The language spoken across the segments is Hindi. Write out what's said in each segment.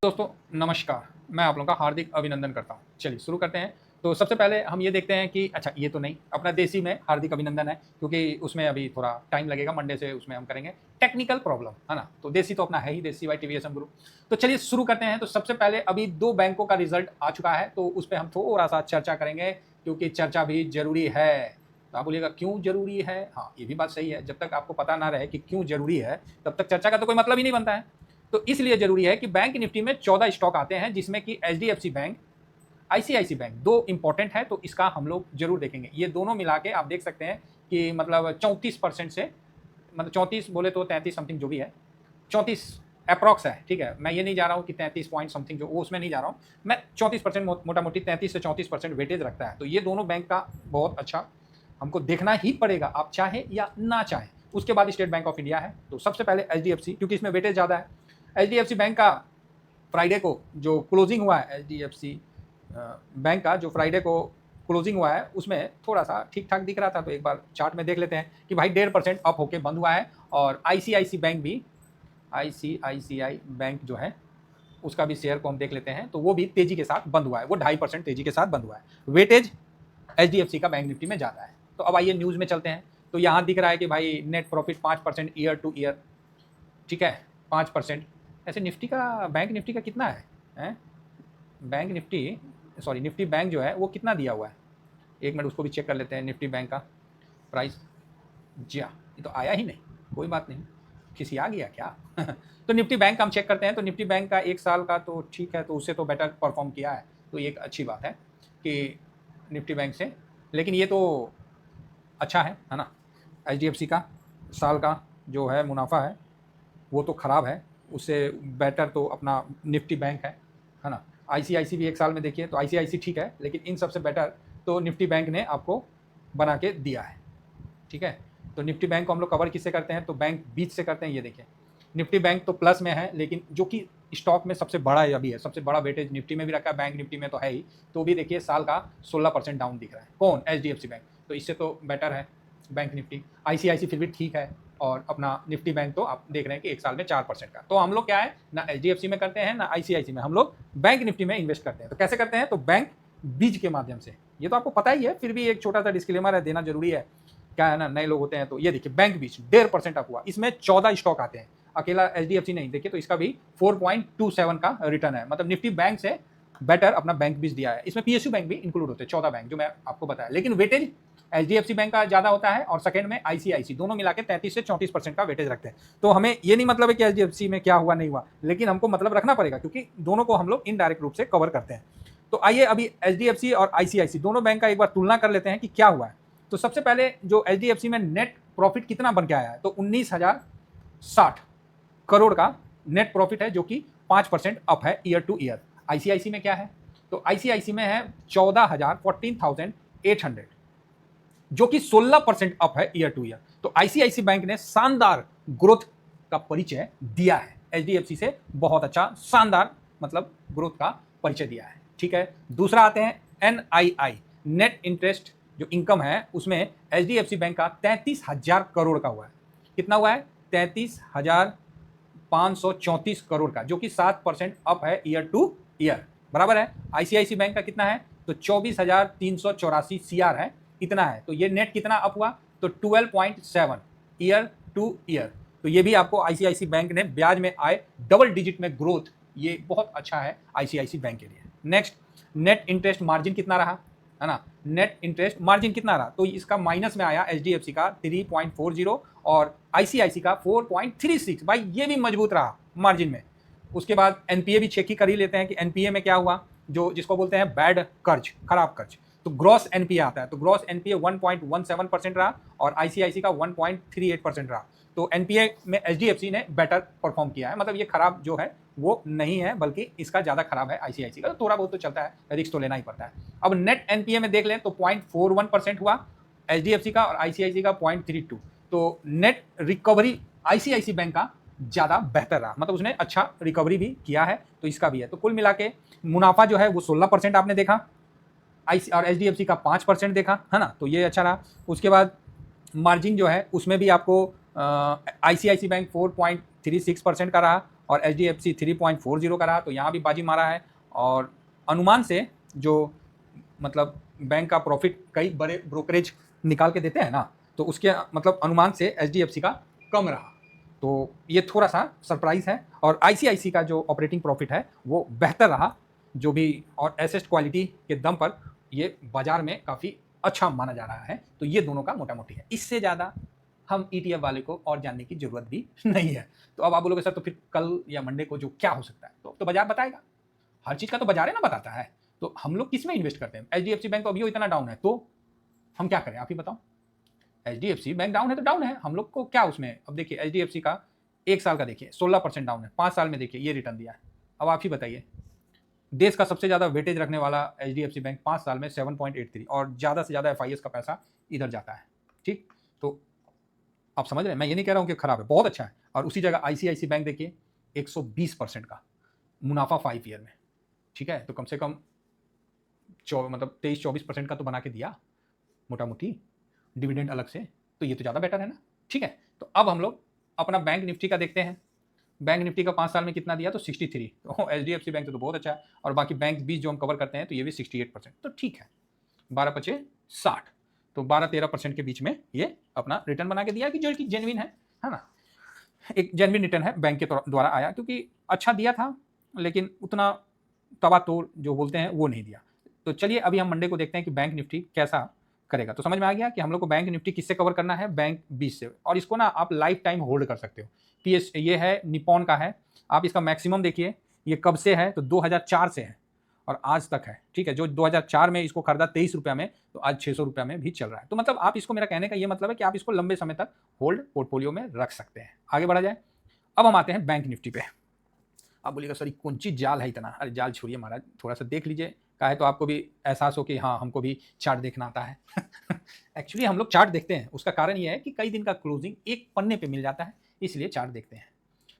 दोस्तों नमस्कार, मैं आप लोगों का हार्दिक अभिनंदन करता हूँ। चलिए शुरू करते हैं। तो सबसे पहले हम ये देखते हैं कि अच्छा ये तो नहीं, अपना देसी में हार्दिक अभिनंदन है क्योंकि उसमें अभी थोड़ा टाइम लगेगा, मंडे से उसमें हम करेंगे टेक्निकल प्रॉब्लम, है ना? तो देसी तो अपना है ही, देसी बाय टीवीएस ग्रुप। तो चलिए शुरू करते हैं। तो सबसे पहले अभी 2 बैंकों का रिज़ल्ट आ चुका है, तो उस पे हम थोड़ा-सा चर्चा करेंगे क्योंकि चर्चा भी ज़रूरी है। तो आप बोलिएगा क्यों ज़रूरी है? हाँ, ये भी बात सही है। जब तक आपको पता ना रहे कि क्यों ज़रूरी है, तब तक चर्चा का तो कोई मतलब ही नहीं बनता है। तो इसलिए जरूरी है कि बैंक निफ्टी में 14 स्टॉक आते हैं जिसमें कि एचडीएफसी बैंक, आईसीआईसी बैंक दो इंपॉर्टेंट है, तो इसका हम लोग जरूर देखेंगे। ये दोनों मिला के आप देख सकते हैं कि मतलब 34% से, मतलब 34 बोले तो 33 समथिंग जो भी है, 34 अप्रॉक्स है। ठीक है, मैं ये नहीं जा रहा हूँ कि 33 पॉइंट समथिंग जो वो उसमें नहीं जा रहा हूँ मैं। 34% मोटा मोटी 33 से 34% वेटेज रखता है। तो ये दोनों बैंक का बहुत अच्छा हमको देखना ही पड़ेगा, आप चाहे या ना चाहें। उसके बाद स्टेट बैंक ऑफ इंडिया है। तो सबसे पहले एचडीएफसी, क्योंकि इसमें वेटेज ज़्यादा है। एचडीएफसी बैंक का फ्राइडे को जो क्लोजिंग हुआ है, एचडीएफसी बैंक का जो फ्राइडे को क्लोजिंग हुआ है उसमें थोड़ा सा ठीक ठाक दिख रहा था। तो एक बार चार्ट में देख लेते हैं कि भाई 1.5% अप होके बंद हुआ है। और आईसीआईसी बैंक भी, आईसीआईसीआई बैंक जो है उसका भी शेयर को हम देख लेते हैं, तो वो भी तेजी के साथ बंद हुआ है, वो 2.5% तेजी के साथ बंद हुआ है। वेटेज एचडीएफसी का बैंक निफ्टी में ज़्यादा है। तो अब आइए न्यूज़ में चलते हैं। तो यहाँ दिख रहा है कि भाई net profit 5% year two year. ठीक है, 5%। ऐसे निफ्टी का, बैंक निफ्टी का कितना है? Bank Nifty, sorry Nifty bank जो है वो कितना दिया हुआ है, एक मिनट उसको भी चेक कर लेते हैं। निफ्टी बैंक का प्राइस, जी हाँ, ये तो आया ही नहीं। कोई बात नहीं, किसी आ गया क्या? तो निफ्टी बैंक का हम चेक करते हैं। तो निफ्टी बैंक का 1 साल का तो ठीक है, तो उससे तो बेटर परफॉर्म किया है, तो ये एक अच्छी बात है कि निफ्टी बैंक से। लेकिन ये तो अच्छा है ना? एचडीएफसी का साल का जो है मुनाफा है वो तो ख़राब है, उससे बेटर तो अपना निफ्टी बैंक है ना? आईसीआईसी भी 1 साल में देखिए तो आईसीआईसी ठीक है, लेकिन इन सबसे बेटर तो निफ्टी बैंक ने आपको बना के दिया है। ठीक है, तो निफ्टी बैंक को हम लोग कवर किससे करते हैं? तो बैंक बीच से करते हैं। ये देखिए निफ्टी बैंक तो प्लस में है, लेकिन जो कि स्टॉक में सबसे बड़ा अभी है, सबसे बड़ा वेटेज निफ्टी में भी रखा है, बैंक निफ्टी में तो है ही। तो भी देखिए साल का 16% डाउन दिख रहा है। कौन? HDFC bank. तो इससे तो बेटर है बैंक निफ्टी। आईसीआईसी फिर भी ठीक है, और अपना निफ्टी बैंक तो आप देख रहे हैं कि 1 साल में 4% का। तो हम लोग क्या है ना, एचडीएफसी में करते हैं ना आईसीआईसी में, हम लोग बैंक निफ्टी में इन्वेस्ट करते हैं। तो कैसे करते हैं? तो बैंक बीज के माध्यम से। ये तो आपको पता ही है, फिर भी एक छोटा सा डिस्क्लेमर है, देना जरूरी है। क्या है ना, नए लोग होते हैं। तो ये देखिए बैंक बीच 1.5% अप हुआ, इसमें 14 स्टॉक आते हैं, अकेला एचडीएफसी नहीं। देखिए तो इसका भी 4.27 का रिटर्न है, मतलब निफ्टी बैंक से बेटर अपना बैंक बीच दिया है। इसमें पीएसयू बैंक भी इंक्लूड होते हैं, 14 बैंक जो मैं आपको बताया। लेकिन वेटेज एचडीएफसी बैंक का ज्यादा होता है, और सेकंड में आईसीआईसी, दोनों मिला के 33 से 34% का वेटेज रखते हैं। तो हमें ये नहीं मतलब है कि एचडीएफसी में क्या हुआ नहीं हुआ, लेकिन हमको मतलब रखना पड़ेगा क्योंकि दोनों को हम लोग इनडायरेक्ट रूप से कवर करते हैं। तो आइए अभी एचडीएफसी और आईसीआईसी दोनों बैंक का एक बार तुलना कर लेते हैं कि क्या हुआ है। तो सबसे पहले जो एचडीएफसी में नेट प्रॉफिट कितना बन के आया है, तो 19,060 करोड़ का नेट प्रॉफिट है, जो कि 5% अप है ईयर टू ईयर। आईसीआईसी में क्या है? तो आईसीआईसी में है 14,800, जो कि 16% अप है ईयर टू ईयर। तो आईसीआईसी बैंक ने शानदार ग्रोथ का परिचय दिया है, एचडीएफसी से बहुत अच्छा शानदार मतलब ग्रोथ का परिचय दिया है। ठीक है, दूसरा आते हैं एनआईआई, नेट इंटरेस्ट जो इनकम है, उसमें एचडीएफसी बैंक का 33,000 करोड़ का हुआ है। कितना हुआ है? 33,534 करोड़ का, जो कि 7% अप है ईयर टू ईयर, बराबर है। आईसीआईसी बैंक का कितना है? तो 24,384 सीआर है, इतना है। तो ये नेट कितना अप हुआ? तो 12.7 ईयर टू ईयर। तो ये भी आपको आईसीआईसी बैंक ने ब्याज में आए डबल डिजिट में ग्रोथ, ये बहुत अच्छा है आईसीआईसी बैंक के लिए। नेक्स्ट, नेट इंटरेस्ट मार्जिन कितना रहा, है ना? नेट इंटरेस्ट मार्जिन कितना रहा? तो इसका माइनस में आया एचडीएफसी का 3.40 और आईसीआईसी का 4.36। भाई ये भी मजबूत रहा मार्जिन में। उसके बाद एनपीए भी चेक ही कर ही लेते हैं कि एनपीए में क्या हुआ, जो जिसको बोलते हैं बैड कर्ज, खराब कर्ज। तो ग्रॉस एनपीए आता है, तो ग्रॉस एनपीए 1.17% रहा और आईसीआईसी का 1.38% रहा। तो एनपीए में एचडीएफसी ने बेटर परफॉर्म किया है, मतलब ये खराब जो है वो नहीं है, बल्कि इसका ज़्यादा खराब है आईसीआईसी का। तो थोड़ा बहुत तो चलता है, रिस्क तो लेना ही पड़ता है। अब नेट एनपीए में देख लें तो 0.41% हुआ एचडीएफसी का, और आईसीआईसी का 0.32। तो नेट रिकवरी आईसीआईसी बैंक का ज़्यादा बेहतर रहा, मतलब उसने अच्छा रिकवरी भी किया है, तो इसका भी है। तो कुल मिला के मुनाफा जो है वो 16% आपने देखा, आईसी और एचडीएफसी का 5% देखा, है ना? तो ये अच्छा रहा। उसके बाद मार्जिन जो है उसमें भी आपको ICICI बैंक 4.36% का रहा और HDFC 3.40 का रहा, तो यहाँ भी बाजी मारा है। और अनुमान से जो मतलब बैंक का प्रॉफिट कई बड़े ब्रोकरेज निकाल के देते हैं ना, तो उसके मतलब अनुमान से HDFC का कम रहा, तो ये थोड़ा सा सरप्राइज है। और ICICI का जो ऑपरेटिंग प्रॉफिट है वो बेहतर रहा जो भी, और एसेट क्वालिटी के दम पर ये बाजार में काफ़ी अच्छा माना जा रहा है। तो ये दोनों का मोटा मोटी है, इससे ज़्यादा हम ETF वाले को और जानने की जरूरत भी नहीं है। तो अब आप बोलोगे सर तो फिर कल या मंडे को जो क्या हो सकता है, तो बाजार बताएगा, हर चीज़ का तो बाजार है ना बताता है। तो हम लोग किस में इन्वेस्ट करते हैं? HDFC बैंक तो अभी इतना डाउन है, तो हम क्या करें, आप ही बताओ। HDFC बैंक डाउन है तो डाउन है, हम लोग को क्या उसमें। अब देखिए HDFC का 1 साल का देखिए 16% डाउन है, 5 साल में देखिए ये रिटर्न दिया है। अब आप ही बताइए, देश का सबसे ज़्यादा वेटेज रखने वाला HDFC बैंक 5 साल में 7.83, और ज़्यादा से ज़्यादा FIS का पैसा इधर जाता है। ठीक, तो आप समझ रहे हैं, मैं ये नहीं कह रहा हूँ कि खराब है, बहुत अच्छा है। और उसी जगह ICICI बैंक देखिए 120% का मुनाफा 5 ईयर में। ठीक है, तो कम से कम मतलब 23-24% का तो बना के दिया मोटा मोटी, डिविडेंड अलग से, तो ये तो ज़्यादा बेटर है ना। ठीक है, तो अब हम लोग अपना बैंक निफ्टी का देखते हैं। बैंक निफ्टी का 5 साल में कितना दिया, तो 63। तो HDFC बैंक तो बहुत अच्छा है, और बाकी बैंक 20 जो हम कवर करते हैं तो ये भी 68%, तो ठीक है। 12×5 = 60, तो 12-13% के बीच में ये अपना रिटर्न बना के दिया कि जो कि जेन्युइन है ना। एक जेन्युइन रिटर्न है बैंक के द्वारा आया, क्योंकि अच्छा दिया था लेकिन उतना तबातोड़ जो बोलते हैं वो नहीं दिया। तो चलिए अभी हम मंडे को देखते हैं कि बैंक निफ्टी कैसा करेगा। तो समझ में आ गया कि हम लोग को बैंक निफ्टी किससे कवर करना है, बैंक 20 से। और इसको ना आप लाइफ टाइम होल्ड कर सकते हो। PS ये है निपॉन का है, आप इसका मैक्सिमम देखिए, ये कब से है तो 2004 से है और आज तक है। ठीक है, जो 2004 में इसको खरीदा 23 रुपये में, तो आज 600 रुपये में भी चल रहा है। तो मतलब आप इसको, मेरा कहने का ये मतलब है कि आप इसको लंबे समय तक होल्ड पोर्टफोलियो में रख सकते हैं। आगे बढ़ा जाए, अब हम आते हैं बैंक निफ्टी पे। आप बोलिएगा सर कौन सी जाल है इतना, अरे जाल छोड़िए महाराज, थोड़ा सा देख लीजिए, का है तो आपको भी एहसास हो कि हाँ हमको भी चार्ट देखना आता है। एक्चुअली हम लोग चार्ट देखते हैं, उसका कारण ये है कि कई दिन का क्लोजिंग एक पन्ने पे मिल जाता है, इसलिए चार्ट देखते हैं।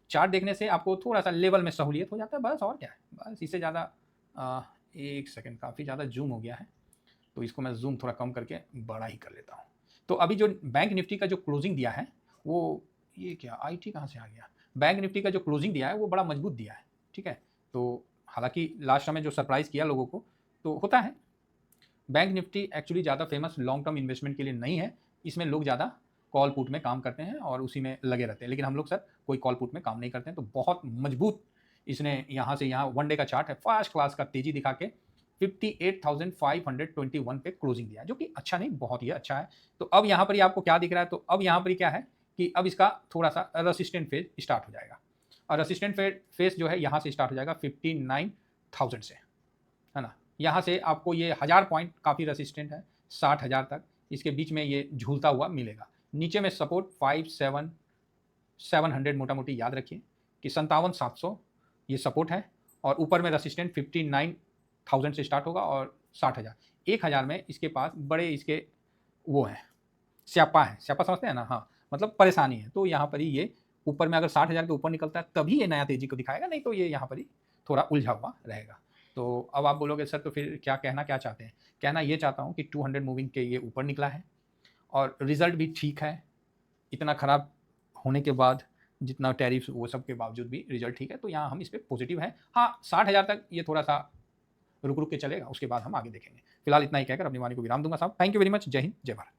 चार्ट देखने से आपको थोड़ा सा लेवल में सहूलियत हो जाता है, बस और क्या है, बस इससे ज़्यादा। एक सेकेंड, काफ़ी ज़्यादा जूम हो गया है, तो इसको मैं जूम थोड़ा कम करके बड़ा ही कर लेता हूँ। तो अभी जो बैंक निफ्टी का जो क्लोजिंग दिया है वो, ये क्या IT कहाँ से आ गया, बैंक निफ्टी का जो क्लोजिंग दिया है वो बड़ा मजबूत दिया है। ठीक है, तो हालांकि लास्ट में जो सरप्राइज़ किया लोगों को, तो होता है। बैंक निफ्टी एक्चुअली ज़्यादा फेमस लॉन्ग टर्म इन्वेस्टमेंट के लिए नहीं है, इसमें लोग ज़्यादा कॉल पुट में काम करते हैं और उसी में लगे रहते हैं, लेकिन हम लोग सर कोई कॉल पुट में काम नहीं करते हैं। तो बहुत मजबूत इसने यहाँ से यहाँ 1 डे का चार्ट है, फर्स्ट क्लास का तेजी दिखा के 58,521 पे क्लोजिंग दिया, जो कि अच्छा नहीं, बहुत ही अच्छा है। तो अब यहाँ पर ही आपको क्या दिख रहा है, तो अब यहाँ पर ही क्या है कि अब इसका थोड़ा सा रेसिस्टेंट फेज स्टार्ट हो जाएगा, और रेसिस्टेंट फेज जो है यहाँ से स्टार्ट हो जाएगा 59,000 से, है ना। यहाँ से आपको ये 1000 पॉइंट काफ़ी रेसिस्टेंट है, 60,000 तक इसके बीच में ये झूलता हुआ मिलेगा। नीचे में सपोर्ट 57,700 मोटा मोटी याद रखिए कि 57,700 ये सपोर्ट है, और ऊपर में रेसिस्टेंट 59,000 से स्टार्ट होगा और 60,000। 1,000 में इसके पास बड़े इसके वो हैं, स्यापा है, स्यापा समझते हैं ना, हाँ मतलब परेशानी है। तो यहाँ पर ही ये ऊपर में अगर 60,000 के ऊपर निकलता है तभी ये नया तेजी को दिखाएगा, नहीं तो ये यहाँ पर ही थोड़ा उलझा हुआ रहेगा। तो अब आप बोलोगे सर तो फिर क्या कहना क्या चाहते हैं, कहना ये चाहता हूँ कि 200 मूविंग के ये ऊपर निकला है और रिजल्ट भी ठीक है, इतना ख़राब होने के बाद, जितना टैरिफ वो सब के बावजूद भी रिजल्ट ठीक है, तो यहाँ हम इस पर पॉजिटिव हैं। हाँ 60,000 तक ये थोड़ा सा रुक रुक के चलेगा, उसके बाद हम आगे देखेंगे। फिलहाल इतना ही कहकर अपनी वाणी को विराम दूंगा साहब। थैंक यू वेरी मच, जय हिंद जय भारत।